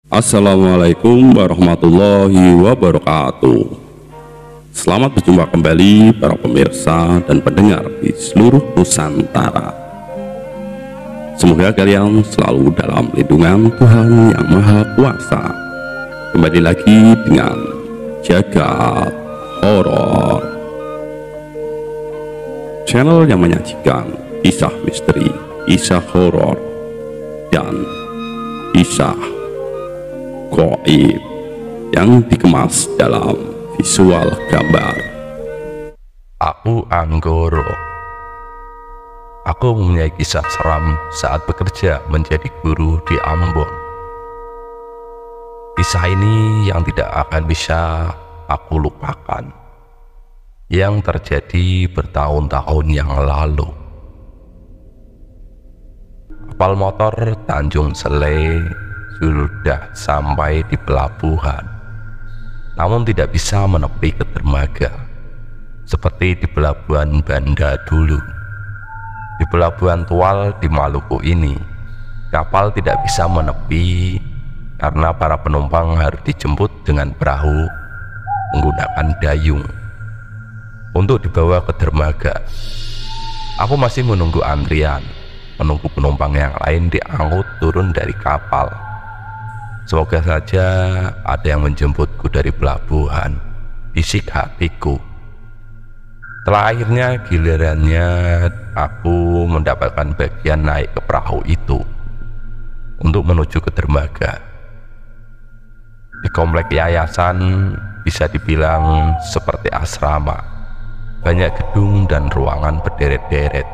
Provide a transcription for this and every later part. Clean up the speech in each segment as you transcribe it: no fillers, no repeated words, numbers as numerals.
Assalamualaikum warahmatullahi wabarakatuh. Selamat berjumpa kembali para pemirsa dan pendengar di seluruh Nusantara. Semoga kalian selalu dalam lindungan Tuhan Yang Maha Kuasa. Kembali lagi dengan Jagat Horor, channel yang menyajikan kisah misteri, kisah horor, dan kisah gaib yang dikemas dalam visual gambar. Aku Anggoro. Aku mempunyai kisah seram saat bekerja menjadi guru di Ambon. Kisah ini yang tidak akan bisa aku lupakan, yang terjadi bertahun-tahun yang lalu. Kapal motor Tanjung Sele sudah sampai di pelabuhan, namun tidak bisa menepi ke dermaga seperti di pelabuhan Banda dulu. Di pelabuhan Tual di Maluku ini, kapal tidak bisa menepi karena para penumpang harus dijemput dengan perahu menggunakan dayung untuk dibawa ke dermaga. Aku masih menunggu antrian, menunggu penumpang yang lain diangkut turun dari kapal. Semoga saja ada yang menjemputku dari pelabuhan, bisik hatiku. Setelah akhirnya gilirannya aku mendapatkan bagian naik ke perahu itu untuk menuju ke dermaga. Di komplek yayasan bisa dibilang seperti asrama, banyak gedung dan ruangan berderet-deret.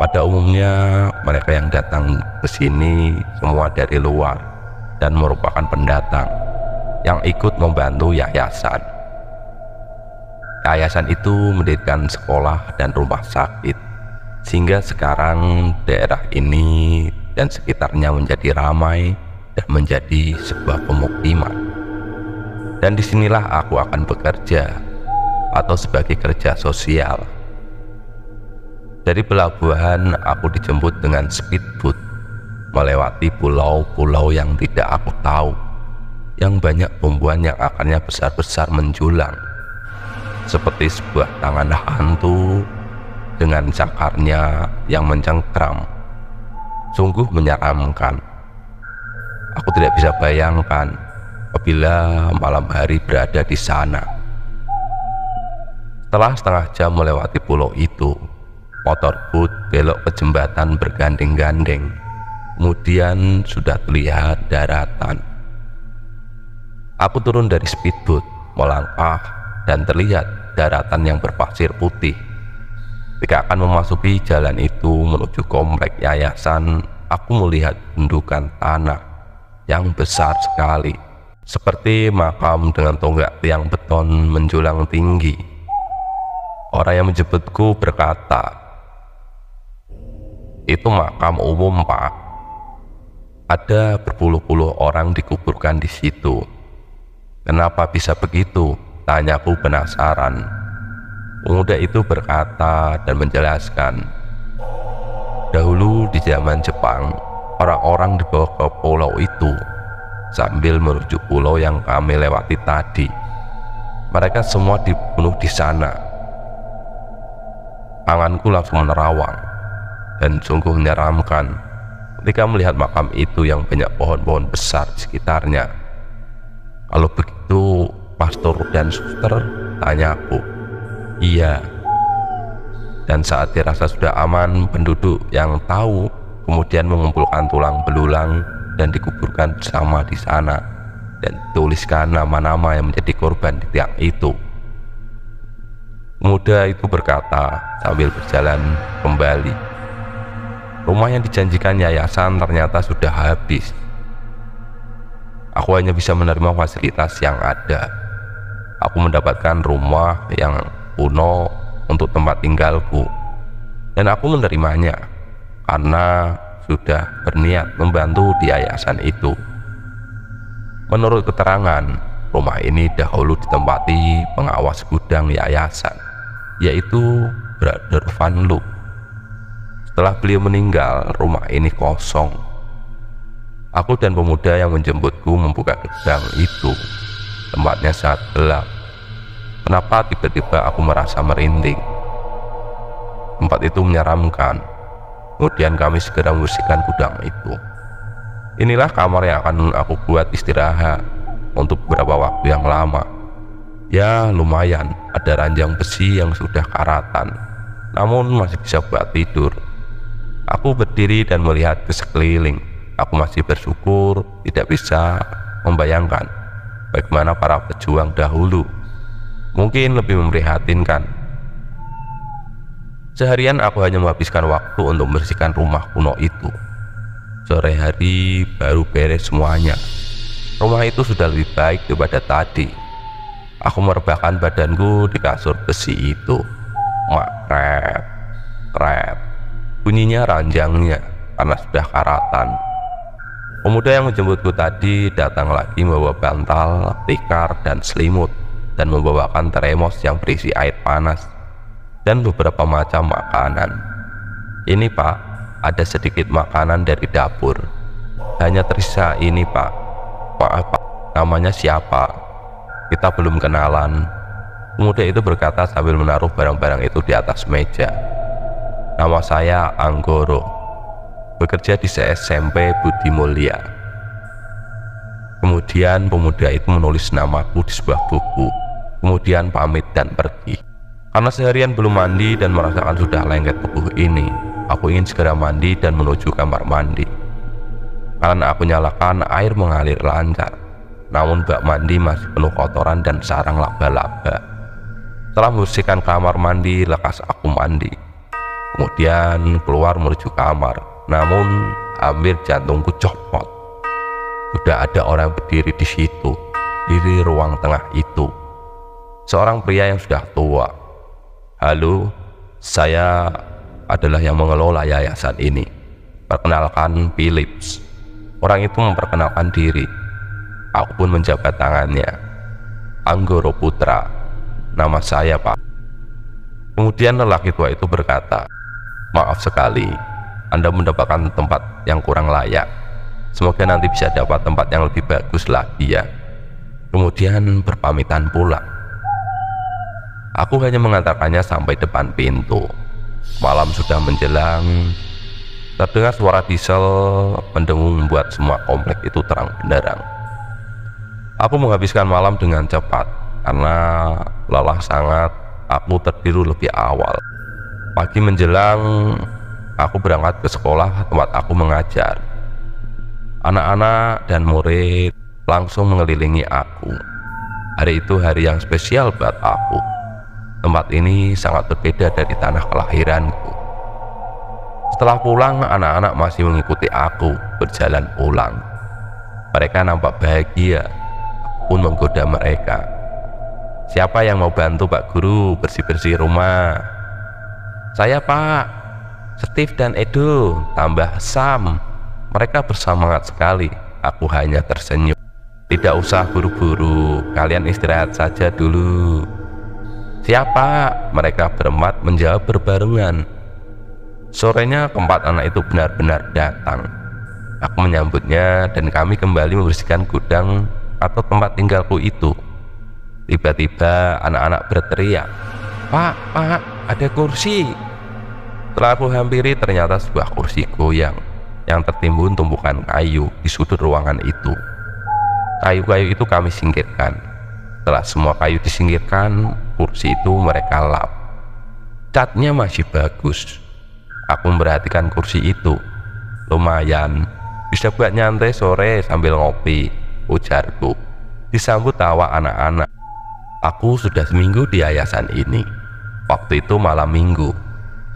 Pada umumnya mereka yang datang ke sini semua dari luar dan merupakan pendatang yang ikut membantu yayasan. Yayasan itu mendirikan sekolah dan rumah sakit, sehingga sekarang daerah ini dan sekitarnya menjadi ramai dan menjadi sebuah pemukiman. Dan disinilah aku akan bekerja atau sebagai kerja sosial. Dari pelabuhan aku dijemput dengan speedboat melewati pulau-pulau yang tidak aku tahu, yang banyak bumbuan yang akarnya besar-besar menjulang seperti sebuah tangan hantu dengan cakarnya yang mencengkram. Sungguh menyeramkan. Aku tidak bisa bayangkan apabila malam hari berada di sana. Setelah setengah jam melewati pulau itu, motor boot belok ke jembatan bergandeng-gandeng. Kemudian sudah terlihat daratan. Aku turun dari speedboat, melangkah, dan terlihat daratan yang berpasir putih. Ketika akan memasuki jalan itu menuju komplek yayasan, aku melihat gundukan tanah yang besar sekali, seperti makam dengan tonggak tiang beton menjulang tinggi. Orang yang menjemputku berkata, "Itu makam umum, Pak. Ada berpuluh-puluh orang dikuburkan di situ." "Kenapa bisa begitu?" tanyaku penasaran. Pemuda itu berkata dan menjelaskan, dahulu di zaman Jepang, orang-orang dibawa ke pulau itu sambil menuju pulau yang kami lewati tadi. Mereka semua dibunuh di sana. Tanganku langsung menerawang dan sungguh menyeramkan ketika melihat makam itu yang banyak pohon-pohon besar di sekitarnya. "Kalau begitu pastor dan suster?" tanyaku. "Iya." Dan saat dirasa sudah aman, penduduk yang tahu kemudian mengumpulkan tulang belulang dan dikuburkan bersama di sana, dan tuliskan nama-nama yang menjadi korban di tiang itu. Pemuda itu berkata sambil berjalan kembali, "Rumah yang dijanjikan yayasan ternyata sudah habis. Aku hanya bisa menerima fasilitas yang ada. Aku mendapatkan rumah yang kuno untuk tempat tinggalku, dan aku menerimanya karena sudah berniat membantu di yayasan itu." Menurut keterangan, rumah ini dahulu ditempati pengawas gudang yayasan, yaitu Brother Van Loop. Setelah beliau meninggal, rumah ini kosong. Aku dan pemuda yang menjemputku membuka gerbang itu. Tempatnya sangat gelap. Kenapa tiba-tiba aku merasa merinding? Tempat itu menyeramkan. Kemudian kami segera membersihkan gudang itu. Inilah kamar yang akan aku buat istirahat untuk beberapa waktu yang lama. Ya lumayan, ada ranjang besi yang sudah karatan, namun masih bisa buat tidur. Aku berdiri dan melihat ke sekeliling. Aku masih bersyukur tidak bisa membayangkan bagaimana para pejuang dahulu. Mungkin lebih memprihatinkan. Seharian aku hanya menghabiskan waktu untuk membersihkan rumah kuno itu. Sore hari baru beres semuanya. Rumah itu sudah lebih baik daripada tadi. Aku merebahkan badanku di kasur besi itu. Krep, krep. Bunyinya ranjangnya karena sudah karatan. Pemuda yang menjemputku tadi datang lagi membawa bantal, tikar, dan selimut, dan membawakan termos yang berisi air panas dan beberapa macam makanan. Ini Pak, ada sedikit makanan dari dapur. Hanya tersisa ini Pak. Maaf Pak, namanya siapa? Kita belum kenalan. Pemuda itu berkata sambil menaruh barang-barang itu di atas meja. Nama saya Anggoro. Bekerja di SMP Budi Mulya. Kemudian pemuda itu menulis namaku di sebuah buku. Kemudian pamit dan pergi. Karena seharian belum mandi dan merasakan sudah lengket tubuh ini, aku ingin segera mandi dan menuju kamar mandi. Karena aku nyalakan, air mengalir lancar. Namun bak mandi masih penuh kotoran dan sarang laba-laba. Setelah membersihkan kamar mandi, lekas aku mandi. Kemudian keluar menuju kamar. Namun hampir jantungku copot. Sudah ada orang berdiri di situ, di ruang tengah itu. Seorang pria yang sudah tua. Halo, saya adalah yang mengelola yayasan ini. Perkenalkan, Philips. Orang itu memperkenalkan diri. Aku pun menjabat tangannya. Anggoro Putra. Nama saya Pak. Kemudian lelaki tua itu berkata, maaf sekali, Anda mendapatkan tempat yang kurang layak. Semoga nanti bisa dapat tempat yang lebih bagus lagi ya. Kemudian berpamitan pulang. Aku hanya mengantarkannya sampai depan pintu. Malam sudah menjelang. Terdengar suara diesel mendengung membuat semua komplek itu terang benderang. Aku menghabiskan malam dengan cepat karena lelah sangat. Aku tertidur lebih awal. Pagi menjelang, aku berangkat ke sekolah tempat aku mengajar. Anak-anak dan murid langsung mengelilingi aku. Hari itu hari yang spesial buat aku. Tempat ini sangat berbeda dari tanah kelahiranku. Setelah pulang, anak-anak masih mengikuti aku berjalan pulang. Mereka nampak bahagia. Aku pun menggoda mereka. Siapa yang mau bantu Pak Guru bersih-bersih rumah? Saya Pak, Steve dan Edo, tambah Sam. Mereka bersemangat sekali. Aku hanya tersenyum. Tidak usah buru-buru, kalian istirahat saja dulu. Siapa? Mereka berempat menjawab berbarengan. Sorenya keempat anak itu benar-benar datang. Aku menyambutnya dan kami kembali membersihkan gudang atau tempat tinggalku itu. Tiba-tiba anak-anak berteriak, Pak, ada kursi. Setelah aku hampiri, ternyata sebuah kursi goyang yang tertimbun tumpukan kayu di sudut ruangan itu. Kayu-kayu itu kami singkirkan. Setelah semua kayu disingkirkan, kursi itu mereka lap. Catnya masih bagus. Aku memperhatikan kursi itu. Lumayan, bisa buat nyantai sore sambil ngopi, ujarku. Disambut tawa anak-anak. Aku sudah seminggu di yayasan ini. Waktu itu malam minggu.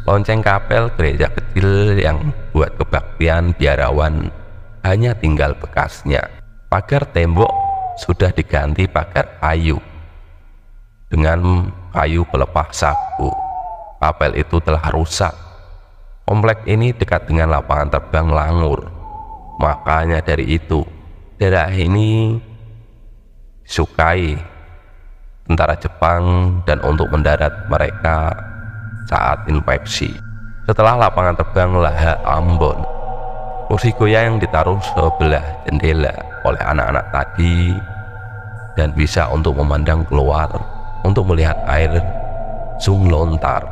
Lonceng kapel gereja kecil yang buat kebaktian biarawan hanya tinggal bekasnya. Pagar tembok sudah diganti pagar kayu dengan kayu pelepah sagu. Kapel itu telah rusak. Komplek ini dekat dengan lapangan terbang Langur. Makanya dari itu daerah ini disukai tentara Jepang dan untuk mendarat mereka saat infeksi. Setelah lapangan terbang Laha Ambon, Kursi goyang yang ditaruh sebelah jendela oleh anak-anak tadi dan bisa untuk memandang keluar untuk melihat air Sung lontar.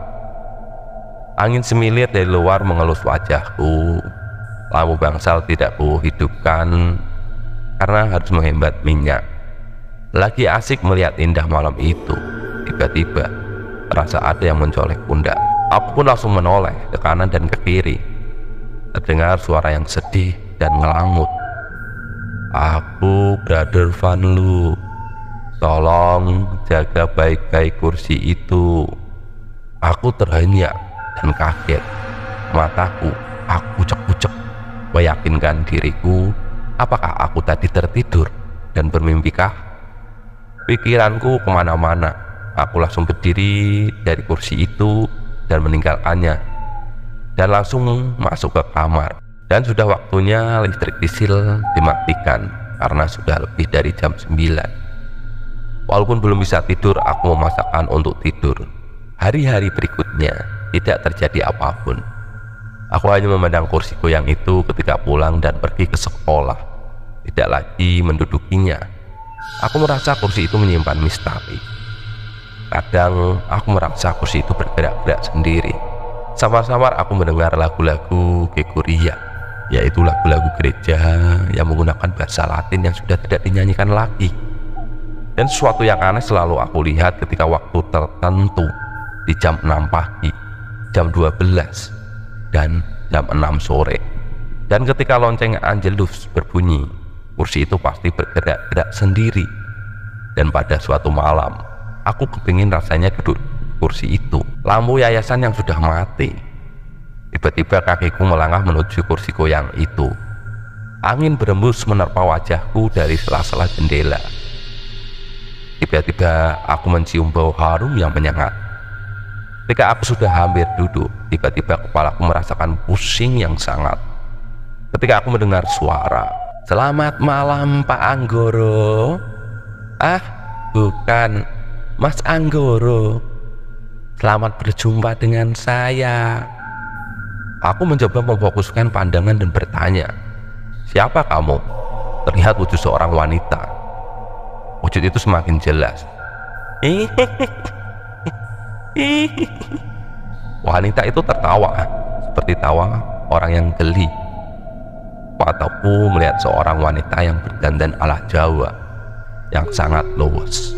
Angin semilir dari luar mengelus wajahku. Lampu bangsal tidak kuhidupkan karena harus menghemat minyak. Lagi asik melihat indah malam itu, tiba-tiba terasa ada yang mencolek pundak. Aku pun langsung menoleh ke kanan dan ke kiri. Terdengar suara yang sedih dan ngelangut. "Aku Brother Van Lu, tolong jaga baik-baik kursi itu." Aku terhenyak dan kaget. Mataku aku cek-cek meyakinkan diriku, apakah aku tadi tertidur dan bermimpikah? Pikiranku kemana-mana. Aku langsung berdiri dari kursi itu dan meninggalkannya, dan langsung masuk ke kamar. Dan sudah waktunya listrik diesel dimatikan karena sudah lebih dari jam 9. Walaupun belum bisa tidur, aku memaksakan untuk tidur. Hari-hari berikutnya tidak terjadi apapun. Aku hanya memandang kursi goyang itu ketika pulang dan pergi ke sekolah, tidak lagi mendudukinya. Aku merasa kursi itu menyimpan misteri. Kadang aku merasa kursi itu bergerak-gerak sendiri. Samar-samar aku mendengar lagu-lagu Gregorian, yaitu lagu-lagu gereja yang menggunakan bahasa Latin yang sudah tidak dinyanyikan lagi. Dan sesuatu yang aneh selalu aku lihat ketika waktu tertentu di jam 6 pagi, jam 12, dan jam 6 sore. Dan ketika lonceng Angelus berbunyi, kursi itu pasti bergerak-gerak sendiri. Dan pada suatu malam, aku kepingin rasanya duduk kursi itu. Lampu yayasan yang sudah mati. Tiba-tiba kakiku melangkah menuju kursi goyang itu. Angin berembus menerpa wajahku dari sela-sela jendela. Tiba-tiba aku mencium bau harum yang menyengat. Ketika aku sudah hampir duduk, tiba-tiba kepalaku merasakan pusing yang sangat. Ketika aku mendengar suara, "Selamat malam Pak Anggoro." "Ah, bukan, Mas Anggoro. Selamat berjumpa dengan saya." Aku mencoba memfokuskan pandangan dan bertanya, "Siapa kamu?" Terlihat wujud seorang wanita. Wujud itu semakin jelas. Wanita itu tertawa seperti tawa orang yang geli. Mataku melihat seorang wanita yang berdandan ala Jawa yang sangat luwes,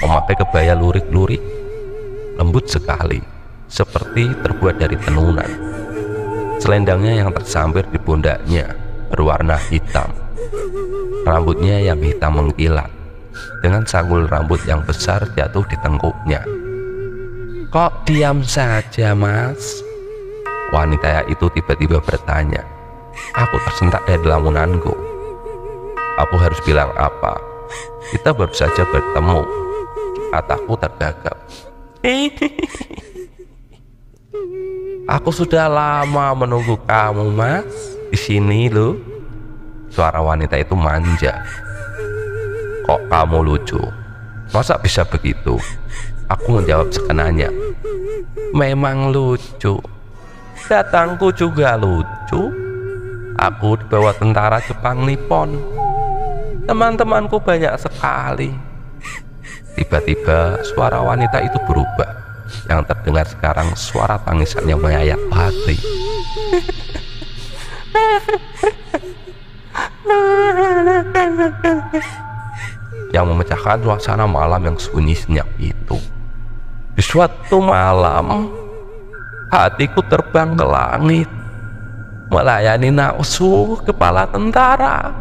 memakai kebaya lurik-lurik lembut sekali, seperti terbuat dari tenunan. Selendangnya yang tersampir di pundaknya berwarna hitam. Rambutnya yang hitam mengkilat, dengan sanggul rambut yang besar jatuh di tengkuknya. "Kok diam saja, Mas?" Wanita itu tiba-tiba bertanya. Aku tersentak dari lamunanku. Aku harus bilang apa? Kita baru saja bertemu. Kataku tergagap. "Aku sudah lama menunggu kamu, Mas. Di sini loh." Suara wanita itu manja. "Kok kamu lucu? Masa bisa begitu?" Aku menjawab sekenanya. "Memang lucu. Datangku juga lucu. Aku dibawa tentara Jepang Nippon. Teman-temanku banyak sekali." Tiba-tiba suara wanita itu berubah. Yang terdengar sekarang suara tangisan yang menyayat hati. Yang memecahkan suasana malam yang sunyi senyap itu. Di suatu malam, hatiku terbang ke langit, melayani nafsu kepala tentara,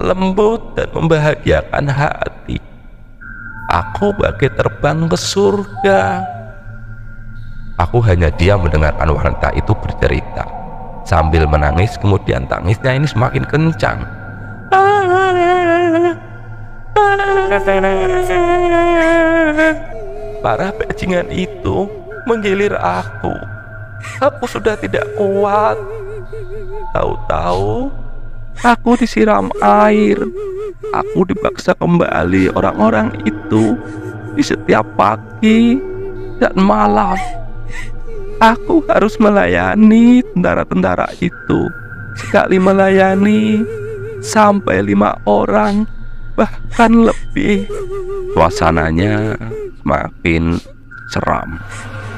lembut dan membahagiakan hati. Aku bagai terbang ke surga. Aku hanya diam mendengarkan wanita itu bercerita sambil menangis. Kemudian tangisnya ini semakin kencang. Para bajingan itu menggilir aku. Aku sudah tidak kuat. Tahu-tahu aku disiram air. Aku dipaksa kembali orang-orang itu di setiap pagi dan malam. Aku harus melayani tentara-tentara itu sekali melayani sampai 5 orang, bahkan lebih. Suasananya semakin seram.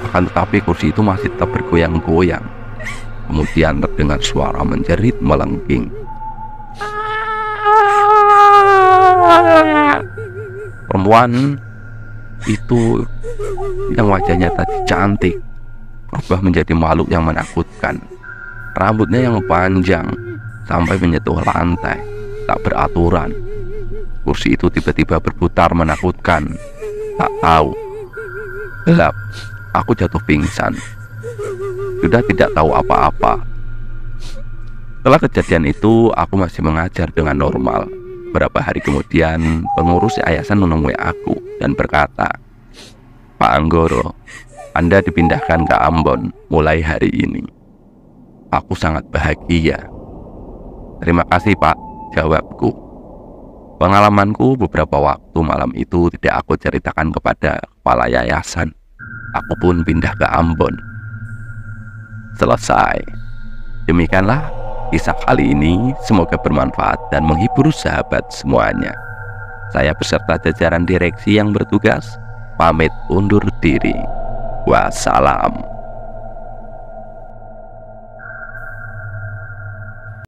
Akan tetapi kursi itu masih tetap bergoyang-goyang. Kemudian terdengar suara menjerit melengking. Perempuan itu yang wajahnya tadi cantik berubah menjadi makhluk yang menakutkan. Rambutnya yang panjang sampai menyentuh lantai, tak beraturan. Kursi itu tiba-tiba berputar menakutkan. Tak tahu, gelap, aku jatuh pingsan. Sudah tidak tahu apa-apa. Setelah kejadian itu, aku masih mengajar dengan normal. Beberapa hari kemudian, pengurus yayasan menemui aku dan berkata, "Pak Anggoro, Anda dipindahkan ke Ambon mulai hari ini." Aku sangat bahagia. "Terima kasih Pak," jawabku. Pengalamanku beberapa waktu malam itu tidak aku ceritakan kepada kepala yayasan. Aku pun pindah ke Ambon. Selesai. Demikianlah kisah kali ini. Semoga bermanfaat dan menghibur sahabat semuanya. Saya beserta jajaran direksi yang bertugas pamit undur diri. Wassalam.